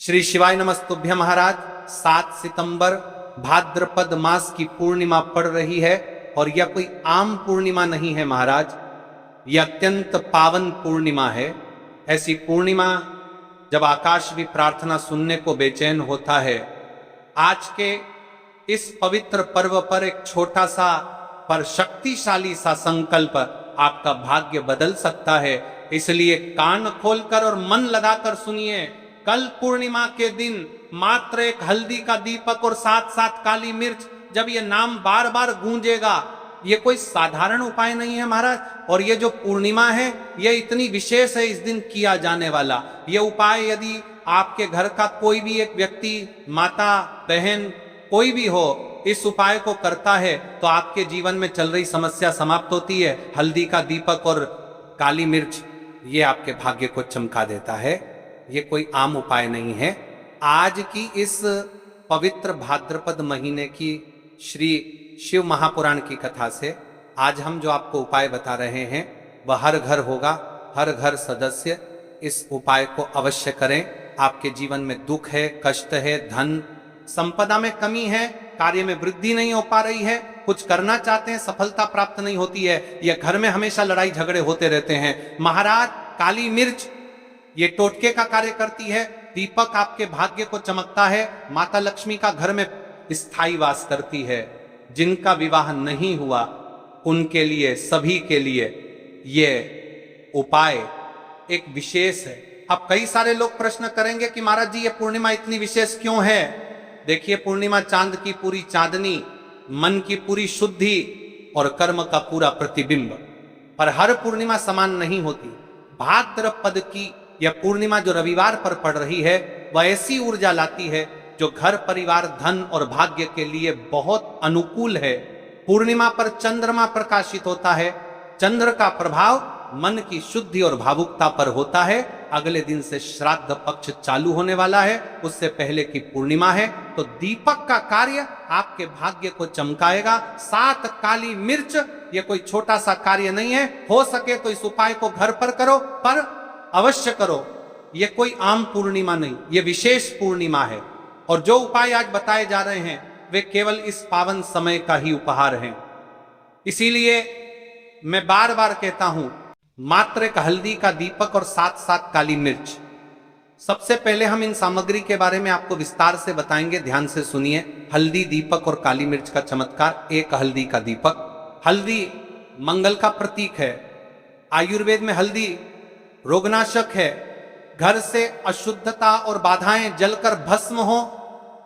श्री शिवाय नमस्तुभ्य महाराज। 7 सितंबर भाद्रपद मास की पूर्णिमा पड़ रही है और यह कोई आम पूर्णिमा नहीं है महाराज, यह अत्यंत पावन पूर्णिमा है। ऐसी पूर्णिमा जब आकाश भी प्रार्थना सुनने को बेचैन होता है। आज के इस पवित्र पर्व पर एक छोटा सा पर शक्तिशाली सा संकल्प आपका भाग्य बदल सकता है, इसलिए कान खोलकर और मन लगाकर सुनिए। कल पूर्णिमा के दिन मात्र एक हल्दी का दीपक और साथ साथ काली मिर्च, जब ये नाम बार बार गूंजेगा, ये कोई साधारण उपाय नहीं है महाराज। और ये जो पूर्णिमा है ये इतनी विशेष है, इस दिन किया जाने वाला ये उपाय यदि आपके घर का कोई भी एक व्यक्ति, माता बहन कोई भी हो, इस उपाय को करता है तो आपके जीवन में चल रही समस्या समाप्त होती है। हल्दी का दीपक और काली मिर्च ये आपके भाग्य को चमका देता है, ये कोई आम उपाय नहीं है। आज की इस पवित्र भाद्रपद महीने की श्री शिव महापुराण की कथा से आज हम जो आपको उपाय बता रहे हैं वह हर घर होगा, हर घर सदस्य इस उपाय को अवश्य करें। आपके जीवन में दुख है, कष्ट है, धन संपदा में कमी है, कार्य में वृद्धि नहीं हो पा रही है, कुछ करना चाहते हैं सफलता प्राप्त नहीं होती है, यह घर में हमेशा लड़ाई झगड़े होते रहते हैं। महाराज काली मिर्च ये टोटके का कार्य करती है, दीपक आपके भाग्य को चमकता है, माता लक्ष्मी का घर में स्थायी वास करती है। जिनका विवाह नहीं हुआ उनके लिए, सभी के लिए ये उपाय एक विशेष है। अब कई सारे लोग प्रश्न करेंगे कि महाराज जी ये पूर्णिमा इतनी विशेष क्यों है। देखिए, पूर्णिमा चांद की पूरी चांदनी, मन की पूरी शुद्धि और कर्म का पूरा प्रतिबिंब, पर हर पूर्णिमा समान नहीं होती। भाद्रपद की यह पूर्णिमा जो रविवार पर पड़ रही है वह ऐसी ऊर्जा लाती है जो घर परिवार, धन और भाग्य के लिए बहुत अनुकूल है। पूर्णिमा पर चंद्रमा प्रकाशित होता है, चंद्र का प्रभाव मन की शुद्धि और भावुकता पर होता है। अगले दिन से श्राद्ध पक्ष चालू होने वाला है, उससे पहले की पूर्णिमा है, तो दीपक का कार्य आपके भाग्य को चमकाएगा। 7 काली मिर्च ये कोई छोटा सा कार्य नहीं है। हो सके तो इस उपाय को घर पर करो, पर अवश्य करो। ये कोई आम पूर्णिमा नहीं, ये विशेष पूर्णिमा है। और जो उपाय आज बताए जा रहे हैं वे केवल इस पावन समय का ही उपहार हैं। इसीलिए मैं बार बार कहता हूं, मात्र एक हल्दी का दीपक और साथ साथ काली मिर्च। सबसे पहले हम इन सामग्री के बारे में आपको विस्तार से बताएंगे, ध्यान से सुनिए। हल्दी, दीपक और काली मिर्च का चमत्कार। एक हल्दी का दीपक। हल्दी मंगल का प्रतीक है। आयुर्वेद में हल्दी रोगनाशक है। घर से अशुद्धता और बाधाएं जलकर भस्म हो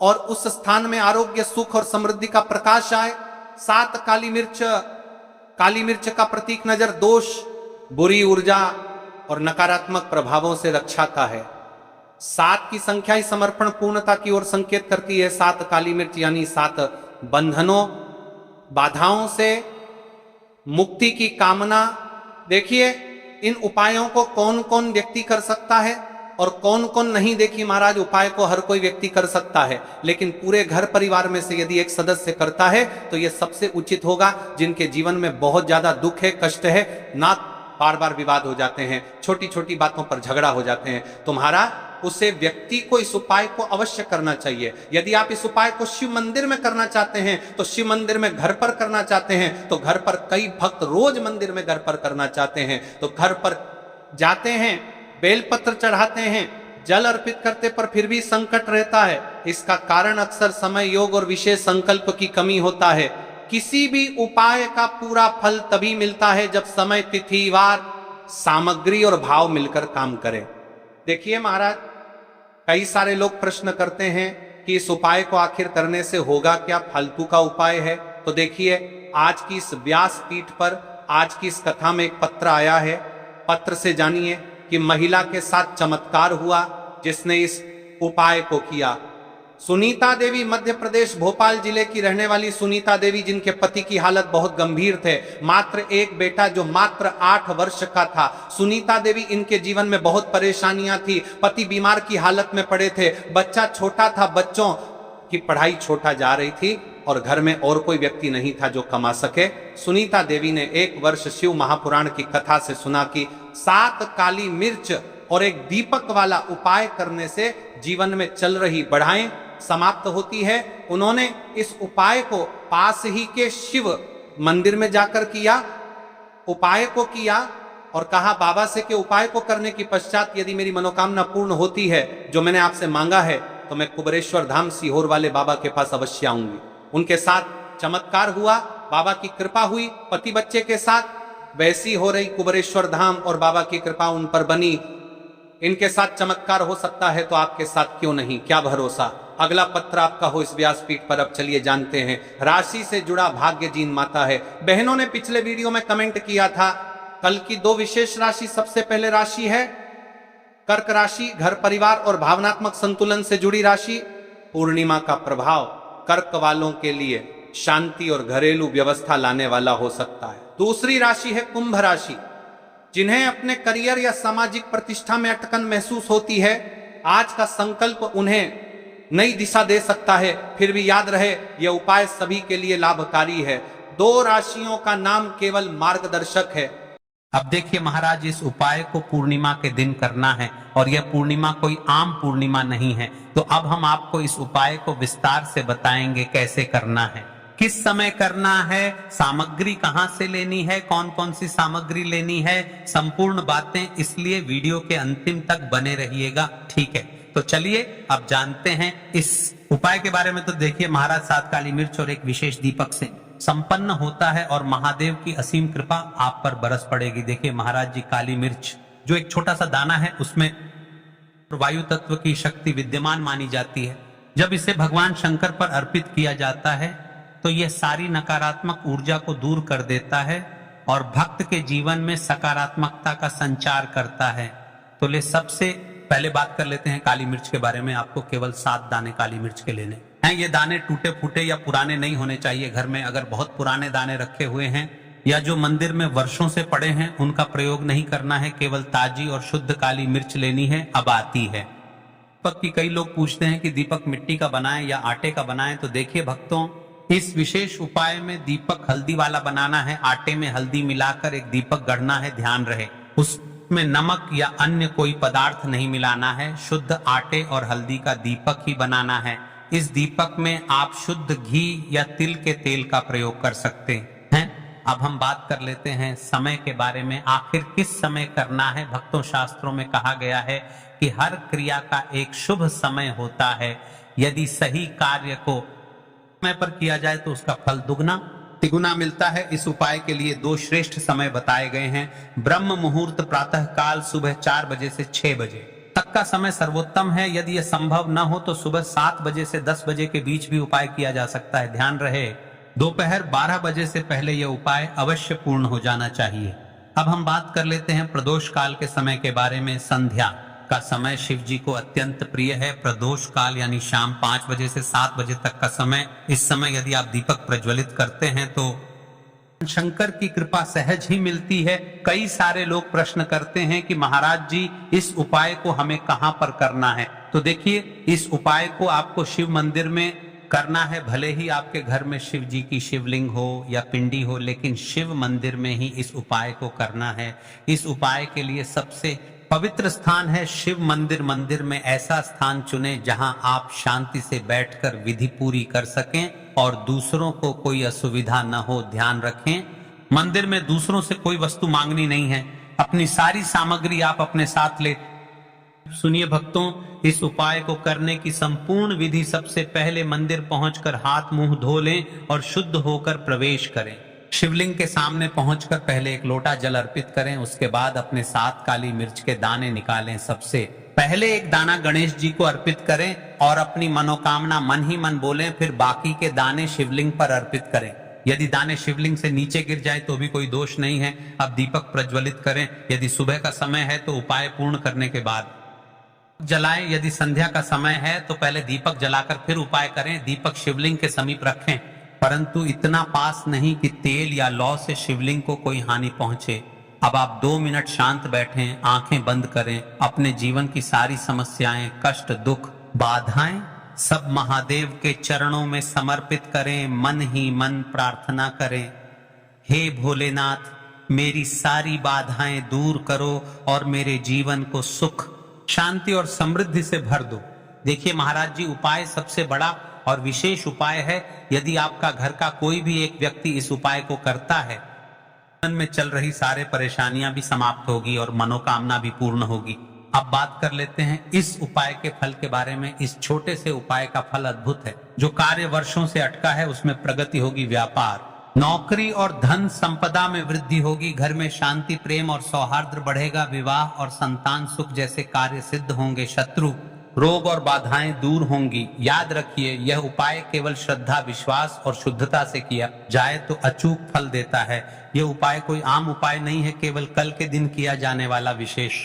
और उस स्थान में आरोग्य, सुख और समृद्धि का प्रकाश आए। 7 काली मिर्च का प्रतीक नजर दोष, बुरी ऊर्जा और नकारात्मक प्रभावों से रक्षाता है। 7 की संख्या ही समर्पण, पूर्णता की ओर संकेत करती है। 7 काली मिर्च यानी 7 बंधनों, बाधाओं से मुक्ति की कामना। देखिए, इन उपायों को कौन कौन व्यक्ति कर सकता है और कौन कौन नहीं। देखिए महाराज, उपाय को हर कोई व्यक्ति कर सकता है, लेकिन पूरे घर परिवार में से यदि एक सदस्य करता है तो यह सबसे उचित होगा। जिनके जीवन में बहुत ज्यादा दुख है, कष्ट है, ना बार बार विवाद हो जाते हैं, छोटी छोटी बातों पर झगड़ा हो जाते हैं, तुम्हारा उसे व्यक्ति को इस उपाय को अवश्य करना चाहिए। यदि आप इस उपाय को शिव मंदिर में करना चाहते हैं तो शिव मंदिर में, घर पर करना चाहते हैं तो घर पर, कई भक्त रोज मंदिर में घर पर करना चाहते हैं तो घर पर जाते हैं, बेलपत्र चढ़ाते हैं, जल अर्पित करते, पर फिर भी संकट रहता है। इसका कारण अक्सर समय, योग और विशेष संकल्प की कमी होता है। किसी भी उपाय का पूरा फल तभी मिलता है जब समय, तिथि, वार, सामग्री और भाव मिलकर काम करें। देखिए महाराज, कई सारे लोग प्रश्न करते हैं कि इस उपाय को आखिर करने से होगा क्या, फालतू का उपाय है। तो देखिए, आज की इस व्यास पीठ पर, आज की इस कथा में एक पत्र आया है। पत्र से जानिए कि महिला के साथ चमत्कार हुआ जिसने इस उपाय को किया। सुनीता देवी, मध्य प्रदेश भोपाल जिले की रहने वाली सुनीता देवी, जिनके पति की हालत बहुत गंभीर थे, मात्र एक बेटा जो मात्र 8 वर्ष का था। सुनीता देवी, इनके जीवन में बहुत परेशानियां थी, पति बीमार की हालत में पड़े थे, बच्चा छोटा था, बच्चों की पढ़ाई छोटा जा रही थी और घर में और कोई व्यक्ति नहीं था जो कमा सके। सुनीता देवी ने 1 वर्ष शिव महापुराण की कथा से सुना कि 7 काली मिर्च और एक दीपक वाला उपाय करने से जीवन में चल रही बढ़ाएं समाप्त होती है। उन्होंने इस उपाय को पास ही के शिव मंदिर में जाकर किया, उपाय को किया और कहा बाबा से कि उपाय को करने की पश्चात यदि मेरी मनोकामना पूर्ण होती है जो मैंने आपसे मांगा है तो मैं कुबेरेश्वर धाम सीहोर वाले बाबा के पास अवश्य आऊंगी। उनके साथ चमत्कार हुआ, बाबा की कृपा हुई, पति बच्चे के साथ वैसी हो रही कुबेरेश्वर धाम और बाबा की कृपा उन पर बनी। इनके साथ चमत्कार हो सकता है तो आपके साथ क्यों नहीं, क्या भरोसा। अगला पत्र आपका हो इस व्यासपीठ पर। अब चलिए जानते हैं राशि से जुड़ा भाग्य जीन माता है। बहनों ने पिछले वीडियो में कमेंट किया था कल की 2 विशेष राशि। सबसे पहले राशि है कर्क राशि, घर परिवार और भावनात्मक संतुलन से जुड़ी राशि। पूर्णिमा का प्रभाव कर्क वालों के लिए शांति और घरेलू व्यवस्था लाने वाला हो सकता है। दूसरी राशि है कुंभ राशि, जिन्हें अपने करियर या सामाजिक प्रतिष्ठा में अटकन महसूस होती है। आज का संकल्प उन्हें नई दिशा दे सकता है। फिर भी याद रहे यह उपाय सभी के लिए लाभकारी है। 2 राशियों का नाम केवल मार्गदर्शक है। अब देखिए महाराज, इस उपाय को पूर्णिमा के दिन करना है और यह पूर्णिमा कोई आम पूर्णिमा नहीं है। तो अब हम आपको इस उपाय को विस्तार से बताएंगे कैसे करना है, किस समय करना है, सामग्री कहां से लेनी है, कौन कौन सी सामग्री लेनी है, संपूर्ण बातें। इसलिए वीडियो के अंतिम तक बने रहिएगा, ठीक है। तो चलिए अब जानते हैं इस उपाय के बारे में। तो देखिए महाराज, 7 काली मिर्च और एक विशेष दीपक से संपन्न होता है और महादेव की असीम कृपा आप पर बरस पड़ेगी। देखिए महाराज जी, काली मिर्च जो एक छोटा सा दाना है उसमें वायु तत्व की शक्ति विद्यमान मानी जाती है। जब इसे भगवान शंकर पर अर्पित किया जाता है तो यह सारी नकारात्मक ऊर्जा को दूर कर देता है और भक्त के जीवन में सकारात्मकता का संचार करता है। तो ले सबसे पहले बात कर लेते हैं काली मिर्च के बारे में। आपको केवल 7 दाने काली मिर्च के लेने हैं। ये दाने टूटे फूटे या पुराने नहीं होने चाहिए। घर में अगर बहुत पुराने दाने रखे हुए हैं या जो मंदिर में वर्षों से पड़े हैं उनका प्रयोग नहीं करना है। केवल ताजी और शुद्ध काली मिर्च लेनी है। अब आती है दीपक की। कई लोग पूछते हैं कि दीपक मिट्टी का बनाएं या आटे का बनाएं। तो देखिए भक्तों, इस विशेष उपाय में दीपक हल्दी वाला बनाना है। आटे में हल्दी मिलाकर एक दीपक गढ़ना है। ध्यान रहे उसमें नमक या अन्य कोई पदार्थ नहीं मिलाना है। शुद्ध आटे और हल्दी का दीपक ही बनाना है। इस दीपक में आप शुद्ध घी या तिल के तेल का प्रयोग कर सकते हैं। अब हम बात कर लेते हैं समय के बारे में। आखिर किस समय करना है? भक्तों, शास्त्रों में कहा गया है कि हर क्रिया का एक शुभ समय होता है। यदि सही कार्य को समय पर किया जाए तो उसका फल दुगना तिगुना मिलता है। इस उपाय के लिए 2 श्रेष्ठ समय बताए गए हैं। ब्रह्म मुहूर्त प्रातः काल सुबह 4 बजे से 6 बजे तक का समय सर्वोत्तम है। यदि यह संभव न हो तो सुबह 7 बजे से 10 बजे के बीच भी उपाय किया जा सकता है। ध्यान रहे दोपहर 12 बजे से पहले यह उपाय अवश्य पूर्ण हो जाना चाहिए। अब हम बात कर लेते हैं प्रदोष काल के समय के बारे में। संध्या का समय शिव जी को अत्यंत प्रिय है। प्रदोष काल यानी शाम 5 बजे से 7 बजे तक का समय। इस समय यदि आप दीपक प्रज्वलित करते हैं तो शंकर की कृपा सहज ही मिलती है। कई सारे लोग प्रश्न करते हैं कि महाराज जी, इस उपाय को हमें कहां पर करना है? तो देखिए, इस उपाय को आपको शिव मंदिर में करना है। भले ही आपके घर में शिव जी की शिवलिंग हो या पिंडी हो, लेकिन शिव मंदिर में ही इस उपाय को करना है। इस उपाय के लिए सबसे पवित्र स्थान है शिव मंदिर। मंदिर में ऐसा स्थान चुने जहां आप शांति से बैठकर विधि पूरी कर सकें और दूसरों को कोई असुविधा न हो। ध्यान रखें, मंदिर में दूसरों से कोई वस्तु मांगनी नहीं है। अपनी सारी सामग्री आप अपने साथ ले। सुनिए भक्तों, इस उपाय को करने की संपूर्ण विधि सबसे पहले मंदिर पहुंचकर हाथ मुंह धो लें और शुद्ध होकर प्रवेश करें। शिवलिंग के सामने पहुंचकर पहले एक लोटा जल अर्पित करें। उसके बाद अपने 7 काली मिर्च के दाने निकालें। सबसे पहले एक दाना गणेश जी को अर्पित करें और अपनी मनोकामना मन ही मन बोलें। फिर बाकी के दाने शिवलिंग पर अर्पित करें। यदि दाने शिवलिंग से नीचे गिर जाए तो भी कोई दोष नहीं है। अब दीपक प्रज्वलित करें। यदि सुबह का समय है तो उपाय पूर्ण करने के बाद जलाएं। यदि संध्या का समय है तो पहले दीपक जलाकर फिर उपाय करें। दीपक शिवलिंग के समीप रखें, परंतु इतना पास नहीं कि तेल या लौ से शिवलिंग को कोई हानि पहुंचे। अब आप 2 मिनट शांत बैठें, आंखें बंद करें। अपने जीवन की सारी समस्याएं, कष्ट, दुख, बाधाएं सब महादेव के चरणों में समर्पित करें। मन ही मन प्रार्थना करें, हे भोलेनाथ, मेरी सारी बाधाएं दूर करो और मेरे जीवन को सुख, शांति और समृद्धि से भर दो। देखिए महाराज जी, उपाय सबसे बड़ा और विशेष उपाय है। यदि आपका घर का कोई भी एक व्यक्ति इस उपाय को करता है, मन में चल रही सारे परेशानियां भी समाप्त होगी और मनोकामना भी पूर्ण होगी। अब बात कर लेते हैं इस उपाय के फल के बारे में। इस छोटे से उपाय का फल अद्भुत है। जो कार्य वर्षों से अटका है उसमें प्रगति होगी, व्यापार, नौकरी और धन संपदा में वृद्धि होगी, घर में शांति, प्रेम और सौहार्द बढ़ेगा, विवाह और संतान सुख जैसे कार्य सिद्ध होंगे, शत्रु, रोग और बाधाएं दूर होंगी। याद रखिए, यह उपाय केवल श्रद्धा, विश्वास और शुद्धता से किया जाए तो अचूक फल देता है। यह उपाय कोई आम उपाय नहीं है, केवल कल के दिन किया जाने वाला विशेष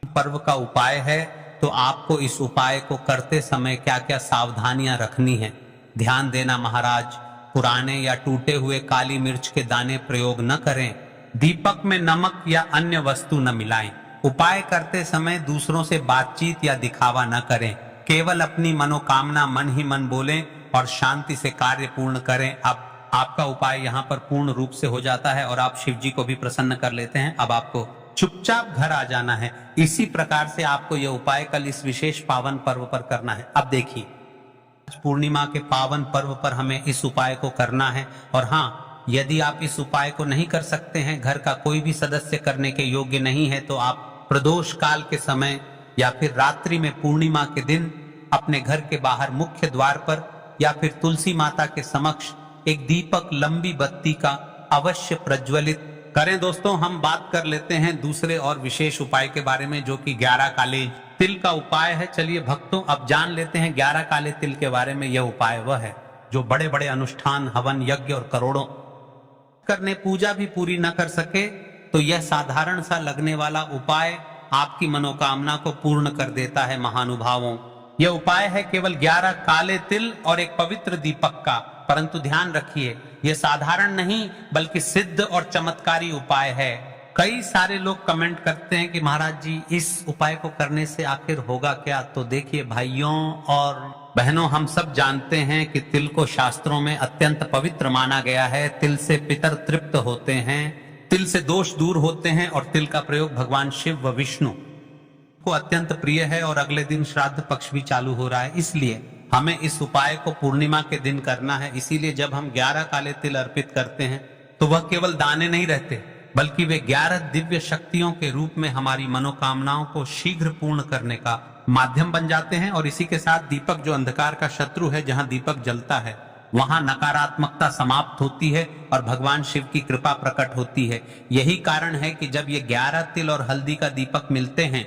पर्व का उपाय है। तो आपको इस उपाय को करते समय क्या क्या सावधानियां रखनी है, ध्यान देना महाराज। पुराने या टूटे हुए काली मिर्च के दाने प्रयोग न करें। दीपक में नमक या अन्य वस्तु न मिलाएं। उपाय करते समय दूसरों से बातचीत या दिखावा न करें। केवल अपनी मनोकामना मन ही मन बोलें और शांति से कार्य पूर्ण करें। अब आपका उपाय यहाँ पर पूर्ण रूप से हो जाता है और आप शिव जी को भी प्रसन्न कर लेते हैं। अब आपको चुपचाप घर आ जाना है। इसी प्रकार से आपको यह उपाय कल इस विशेष पावन पर्व पर करना है। अब देखिए, पूर्णिमा के पावन पर्व पर हमें इस उपाय को करना है। और हाँ, यदि आप इस उपाय को नहीं कर सकते हैं, घर का कोई भी सदस्य करने के योग्य नहीं है, तो आप प्रदोष काल के समय या फिर रात्रि में पूर्णिमा के दिन अपने घर के बाहर मुख्य द्वार पर या फिर तुलसी माता के समक्ष एक दीपक, लंबी बत्ती का अवश्य प्रज्वलित करें। दोस्तों, हम बात कर लेते हैं दूसरे और विशेष उपाय के बारे में, जो कि 11 काले तिल का उपाय है। चलिए भक्तों, अब जान लेते हैं 11 काले तिल के बारे में। यह उपाय वह है जो बड़े बड़े अनुष्ठान, हवन, यज्ञ और करोड़ों करने पूजा भी पूरी न कर सके, तो यह साधारण सा लगने वाला उपाय आपकी मनोकामना को पूर्ण कर देता है। महानुभावों, यह उपाय है केवल 11 काले तिल और एक पवित्र दीपक का। परंतु ध्यान रखिए, यह साधारण नहीं बल्कि सिद्ध और चमत्कारी उपाय है। कई सारे लोग कमेंट करते हैं कि महाराज जी, इस उपाय को करने से आखिर होगा क्या? तो देखिए भाइयों और बहनों, हम सब जानते हैं कि तिल को शास्त्रों में अत्यंत पवित्र माना गया है। तिल से पितर तृप्त होते हैं, तिल से दोष दूर होते हैं और तिल का प्रयोग भगवान शिव व विष्णु को अत्यंत प्रिय है। और अगले दिन श्राद्ध पक्ष भी चालू हो रहा है, इसलिए हमें इस उपाय को पूर्णिमा के दिन करना है। इसीलिए जब हम 11 काले तिल अर्पित करते हैं तो वह केवल दाने नहीं रहते, बल्कि वे 11 दिव्य शक्तियों के रूप में हमारी मनोकामनाओं को शीघ्र पूर्ण करने का माध्यम बन जाते हैं। और इसी के साथ दीपक, जो अंधकार का शत्रु है, जहां दीपक जलता है वहां नकारात्मकता समाप्त होती है और भगवान शिव की कृपा प्रकट होती है। यही कारण है कि जब ये 11 तिल और हल्दी का दीपक मिलते हैं,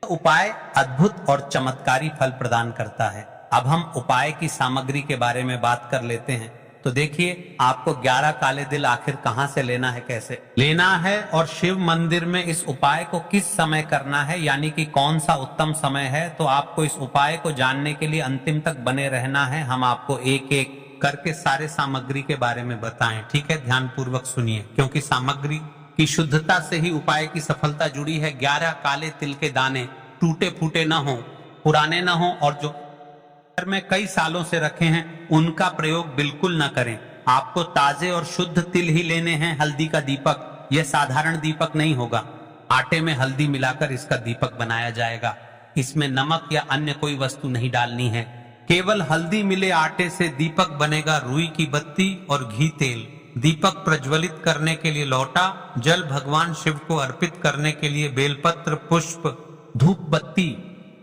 उपाय अद्भुत और चमत्कारी फल प्रदान करता है। अब हम उपाय की सामग्री के बारे में बात कर लेते हैं। तो देखिए, आपको 11 काले तिल आखिर कहां से लेना है, कैसे लेना है, और शिव मंदिर में इस उपाय को किस समय करना है, यानी कि कौन सा उत्तम समय है। तो आपको इस उपाय को जानने के लिए अंतिम तक बने रहना है। हम आपको एक एक करके सारे सामग्री के बारे में बताएं, ठीक है? ध्यान पूर्वक सुनिए, क्योंकि सामग्री की शुद्धता से ही उपाय की सफलता जुड़ी है। 11 काले तिल के दाने टूटे फूटे न हो, पुराने न हो, और जो घर में कई सालों से रखे हैं उनका प्रयोग बिल्कुल न करें। आपको ताजे और शुद्ध तिल ही लेने हैं। हल्दी का दीपक, यह साधारण दीपक नहीं होगा। आटे में हल्दी मिलाकर इसका दीपक बनाया जाएगा। इसमें नमक या अन्य कोई वस्तु नहीं डालनी है। केवल हल्दी मिले आटे से दीपक बनेगा। रुई की बत्ती और घी तेल, दीपक प्रज्वलित करने के लिए लोटा, जल भगवान शिव को अर्पित करने के लिए बेलपत्र, पुष्प, धूप बत्ती,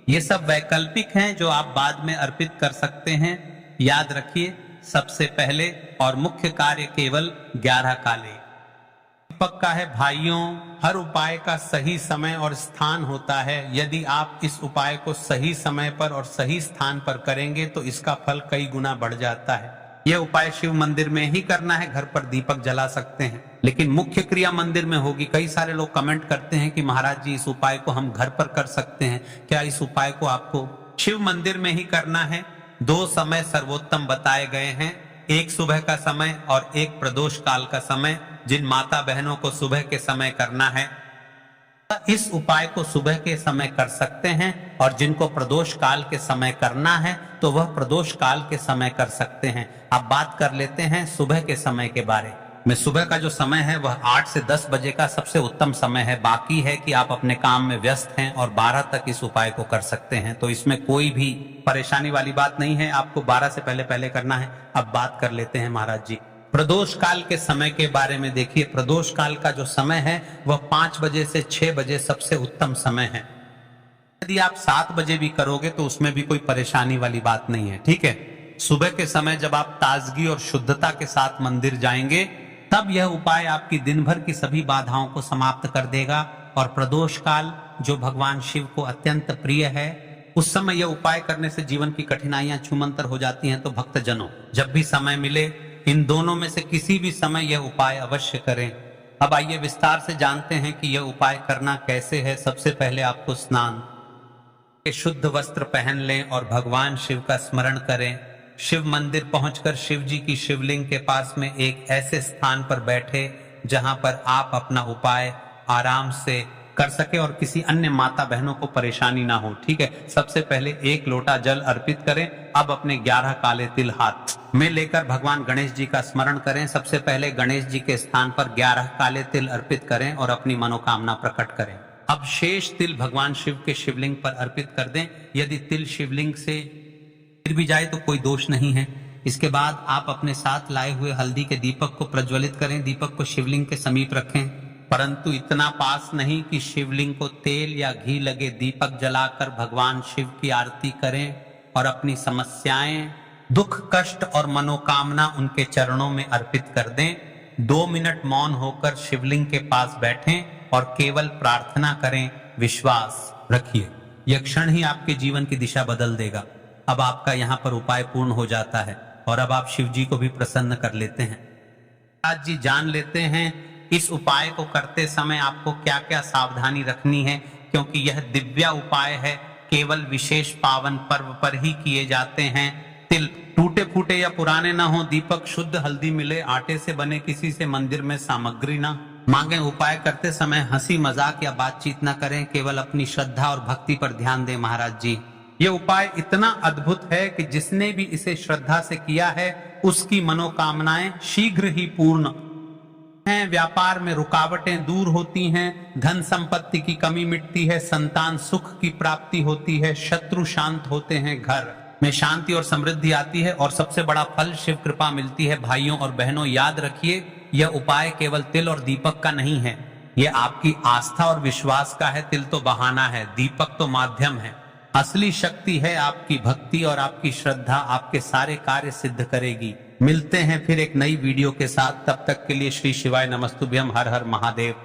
ये सब वैकल्पिक हैं जो आप बाद में अर्पित कर सकते हैं। याद रखिए, सबसे पहले और मुख्य कार्य केवल 11 काले दीपक का है। भाइयों, हर उपाय का सही समय और स्थान होता है। यदि आप इस उपाय को सही समय पर और सही स्थान पर करेंगे तो इसका फल कई गुना बढ़ जाता है। यह उपाय शिव मंदिर में ही करना है, घर पर दीपक जला सकते हैं, लेकिन मुख्य क्रिया मंदिर में होगी। कई सारे लोग कमेंट करते हैं कि महाराज जी, इस उपाय को हम घर पर कर सकते हैं क्या? इस उपाय को आपको शिव मंदिर में ही करना है। 2 समय सर्वोत्तम बताए गए हैं, एक सुबह का समय और एक प्रदोष काल का समय। जिन माता बहनों को सुबह के समय करना है, इस उपाय को सुबह के समय कर सकते हैं, और जिनको प्रदोष काल के समय करना है तो वह प्रदोष काल के समय कर सकते हैं। अब बात कर लेते हैं सुबह के समय के बारे। में सुबह का जो समय है वह 8 से 10 बजे का सबसे उत्तम समय है। बाकी है कि आप अपने काम में व्यस्त हैं और 12 तक इस उपाय को कर सकते हैं, तो इसमें कोई भी परेशानी वाली बात नहीं है। आपको 12 से पहले करना है। अब बात कर लेते हैं महाराज जी प्रदोष काल के समय के बारे में। देखिए, प्रदोष काल का जो समय है वह 5 बजे से 6 बजे सबसे उत्तम समय है। यदि आप 7 बजे भी करोगे तो उसमें भी कोई परेशानी वाली बात नहीं है, ठीक है। सुबह के समय जब आप ताजगी और शुद्धता के साथ मंदिर जाएंगे तब यह उपाय आपकी दिन भर की सभी बाधाओं को समाप्त कर देगा। और प्रदोष काल जो भगवान शिव को अत्यंत प्रिय है, उस समय यह उपाय करने से जीवन की कठिनाइयां छूमंतर हो जाती हैं। तो भक्तजनों, जब भी समय मिले इन दोनों में से किसी भी समय यह उपाय अवश्य करें। अब आइए विस्तार से जानते हैं कि यह उपाय करना कैसे है। सबसे पहले आपको स्नान के शुद्ध वस्त्र पहन लें और भगवान शिव का स्मरण करें। शिव मंदिर पहुंचकर शिव जी की शिवलिंग के पास में एक ऐसे स्थान पर बैठे जहां पर आप अपना उपाय आराम से कर सके और किसी अन्य माता बहनों को परेशानी ना हो, ठीक है। सबसे पहले 1 लोटा जल अर्पित करें। अब अपने 11 काले तिल हाथ में लेकर भगवान गणेश जी का स्मरण करें। सबसे पहले गणेश जी के स्थान पर 11 काले तिल अर्पित करें और अपनी मनोकामना प्रकट करें। अब शेष तिल भगवान शिव के शिवलिंग पर अर्पित कर दें। यदि तिल शिवलिंग से गिर भी जाए तो कोई दोष नहीं है। इसके बाद आप अपने साथ लाए हुए हल्दी के दीपक को प्रज्वलित करें। दीपक को शिवलिंग के समीप रखें, परंतु इतना पास नहीं कि शिवलिंग को तेल या घी लगे। दीपक जलाकर भगवान शिव की आरती करें और अपनी समस्याएं, दुख, कष्ट और मनोकामना उनके चरणों में अर्पित कर दें। 2 मिनट मौन होकर शिवलिंग के पास बैठें और केवल प्रार्थना करें। विश्वास रखिए, यह क्षण ही आपके जीवन की दिशा बदल देगा। अब आपका यहाँ पर उपाय पूर्ण हो जाता है और अब आप शिव जी को भी प्रसन्न कर लेते हैं। आज जी जान लेते हैं इस उपाय को करते समय आपको क्या क्या सावधानी रखनी है, क्योंकि यह दिव्य उपाय है, केवल विशेष पावन पर्व पर ही किए जाते हैं। तिल टूटे फूटे या पुराने ना हो, दीपक शुद्ध, हल्दी मिले, आटे से बने किसी से मंदिर में सामग्री ना मांगे। उपाय करते समय हंसी मजाक या बातचीत ना करें, केवल अपनी श्रद्धा और भक्ति पर ध्यान दें। महाराज जी, ये उपाय इतना अद्भुत है कि जिसने भी इसे श्रद्धा से किया है उसकी मनोकामनाएं शीघ्र ही पूर्ण हैं। व्यापार में रुकावटें दूर होती हैं, धन संपत्ति की कमी मिटती है, संतान सुख की प्राप्ति होती है, शत्रु शांत होते हैं, घर में शांति और समृद्धि आती है और सबसे बड़ा फल शिव कृपा मिलती है। भाइयों और बहनों, याद रखिए, यह उपाय केवल तिल और दीपक का नहीं है, यह आपकी आस्था और विश्वास का है। तिल तो बहाना है, दीपक तो माध्यम है। असली शक्ति है आपकी भक्ति और आपकी श्रद्धा आपके सारे कार्य सिद्ध करेगी। मिलते हैं फिर एक नई वीडियो के साथ, तब तक के लिए श्री शिवाय नमस्तुभ्यम। हर हर महादेव।